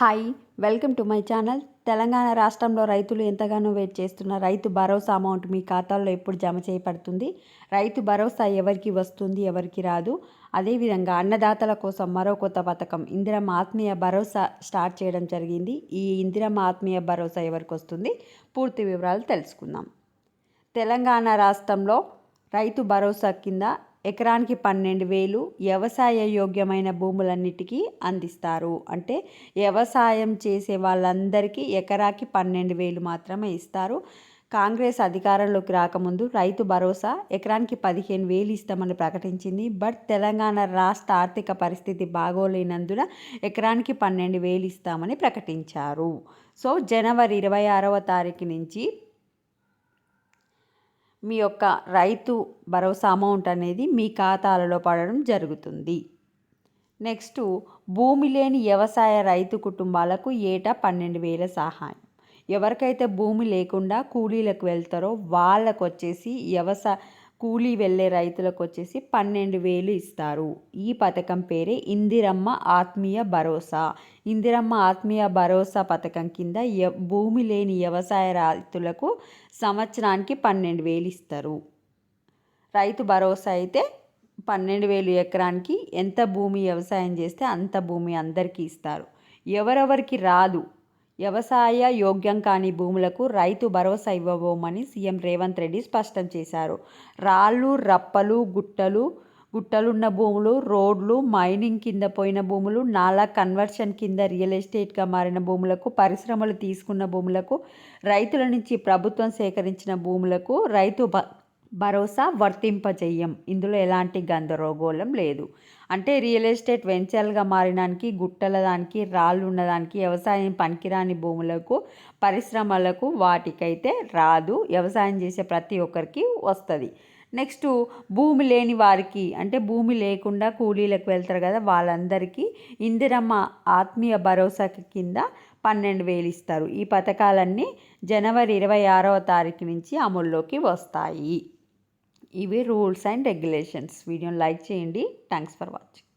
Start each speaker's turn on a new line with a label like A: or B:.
A: Hi, welcome to my channel. Telangana రాష్ట్రంలో రైతులు ఎంతగానో వెయిట్ చేస్తున్న రైతు భరోసా అమౌంట్ మీ ఖాతాల్లో ఎప్పుడు జమ చేయబడుతుంది? రైతు భరోసా ఎవరికి వస్తుంది, ఎవరికి రాదు? అదేవిధంగా అన్నదాతల కోసం మరో కొత్త పథకం ఇందిరమ్మ ఆత్మీయ భరోసా స్టార్ట్ చేయడం జరిగింది. ఈ ఇందిరమ్మ ఆత్మీయ భరోసా ఎవరికి వస్తుంది? పూర్తి వివరాలు తెలుసుకుందాం. తెలంగాణ రాష్ట్రంలో రైతు భరోసా కింద ఎకరానికి 12,000 వ్యవసాయ యోగ్యమైన భూములన్నిటికీ అందిస్తారు. అంటే వ్యవసాయం చేసే వాళ్ళందరికీ ఎకరాకి 12,000 మాత్రమే ఇస్తారు. కాంగ్రెస్ అధికారంలోకి రాకముందు రైతు భరోసా ఎకరానికి 15,000 ఇస్తామని ప్రకటించింది. బట్ తెలంగాణ రాష్ట్ర ఆర్థిక పరిస్థితి బాగోలేనందున ఎకరానికి 12,000 ఇస్తామని ప్రకటించారు. సో జనవరి 26వ తారీఖు నుంచి మీ యొక్క రైతు భరోసా అమౌంట్ అనేది మీ ఖాతాలలో పడడం జరుగుతుంది. నెక్స్ట్, భూమి లేని వ్యవసాయ రైతు కుటుంబాలకు ఏటా 12,000 సహాయం. ఎవరికైతే భూమి లేకుండా కూలీలకు వెళ్తారో వాళ్ళకు వచ్చేసి కూలీ వెళ్ళే రైతులకు వచ్చేసి 12,000 ఇస్తారు. ఈ పథకం పేరే ఇందిరమ్మ ఆత్మీయ భరోసా. ఇందిరమ్మ ఆత్మీయ భరోసా పథకం కింద భూమి లేని వ్యవసాయ రైతులకు సంవత్సరానికి 12,000 ఇస్తారు. రైతు భరోసా అయితే 12,000 ఎకరానికి ఎంత భూమి వ్యవసాయం చేస్తే అంత భూమి అందరికీ ఇస్తారు. ఎవరెవరికి రాదు, వ్యవసాయ యోగ్యం కాని భూములకు రైతు భరోసా ఇవ్వబోమని సీఎం రేవంత్ రెడ్డి స్పష్టం చేశారు. రాళ్ళు, రప్పలు, గుట్టలున్న భూములు, రోడ్లు, మైనింగ్ కింద పోయిన భూములు, నాలా కన్వర్షన్ కింద రియల్ ఎస్టేట్గా మారిన భూములకు, పరిశ్రమలు తీసుకున్న భూములకు, రైతుల నుంచి ప్రభుత్వం సేకరించిన భూములకు రైతు భరోసా వర్తింపజేయం. ఇందులో ఎలాంటి గందరగోళం లేదు. అంటే రియల్ ఎస్టేట్ వెంచర్గా మారినానికి, గుట్టల దానికి, రాళ్ళు ఉన్నదానికి, వ్యవసాయం పనికిరాని భూములకు, పరిశ్రమలకు వాటికైతే రాదు. వ్యవసాయం చేసే ప్రతి ఒక్కరికి వస్తుంది. నెక్స్ట్, భూమి లేని వారికి, అంటే భూమి లేకుండా కూలీలకు వెళ్తారు కదా, వాళ్ళందరికీ ఇందిరమ్మ ఆత్మీయ భరోసా కింద 12,000 ఇస్తారు. ఈ పథకాలన్నీ జనవరి 26వ తారీఖు నుంచి అమల్లోకి వస్తాయి. ఇవి రూల్స్ అండ్ రెగ్యులేషన్స్. వీడియోని లైక్ చేయండి. Thanks for watching.